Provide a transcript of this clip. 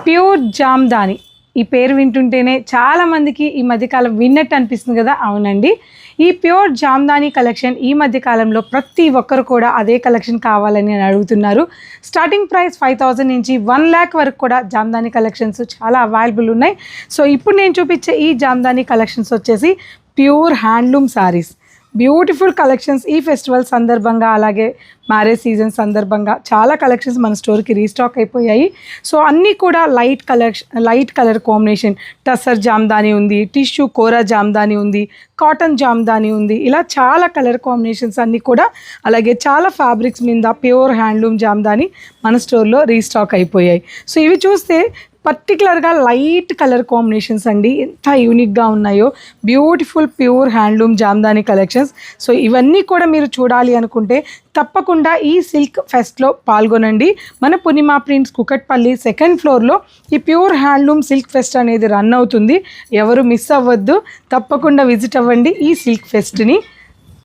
Pure Jamdani ఈ పేరు వింటుంటేనే చాలామందికి ఈ మధ్యకాలం విన్నట్టు అనిపిస్తుంది కదా. అవునండి, ఈ ప్యూర్ జామ్దాని కలెక్షన్ ఈ మధ్యకాలంలో ప్రతి ఒక్కరు కూడా అదే కలెక్షన్ కావాలని అడుగుతున్నారు. స్టార్టింగ్ ప్రైస్ 5,000 నుంచి 1 lakh వరకు కూడా జామ్దాని కలెక్షన్స్ చాలా అవైలబుల్ ఉన్నాయి. సో ఇప్పుడు నేను చూపించే ఈ జామ్దాని కలెక్షన్స్ వచ్చేసి pure handloom saris. Beautiful collections ఈ ఫెస్టివల్ సందర్భంగా అలాగే మ్యారేజ్ సీజన్ సందర్భంగా చాలా కలెక్షన్స్ మన స్టోర్కి రీస్టాక్ అయిపోయాయి. సో అన్నీ కూడా light colour combination, tussar Jamdani ఉంది, టిష్యూ కోరా జామ్దాని ఉంది, కాటన్ జామ్దాని ఉంది, ఇలా చాలా కలర్ కాంబినేషన్స్ అన్నీ కూడా, అలాగే చాలా ఫ్యాబ్రిక్స్ మీద ప్యూర్ హ్యాండ్లూమ్ జామ్దాని మన స్టోర్లో రీస్టాక్ అయిపోయాయి. సో ఇవి చూస్తే పర్టికులర్గా లైట్ కలర్ కాంబినేషన్స్ అండి, ఎంత యూనిక్గా ఉన్నాయో. Beautiful pure handloom Jamdani collections. So ఇవన్నీ కూడా మీరు చూడాలి అనుకుంటే తప్పకుండా ఈ సిల్క్ ఫెస్ట్లో పాల్గొనండి. మన పూర్ణిమ ప్రింట్స్ కుకట్పల్లి 2nd ఫ్లోర్లో ఈ ప్యూర్ హ్యాండ్లూమ్ సిల్క్ ఫెస్ట్ అనేది రన్ అవుతుంది. ఎవరు మిస్ అవ్వద్దు, తప్పకుండా విజిట్ అవ్వండి ఈ సిల్క్ ఫెస్ట్ని.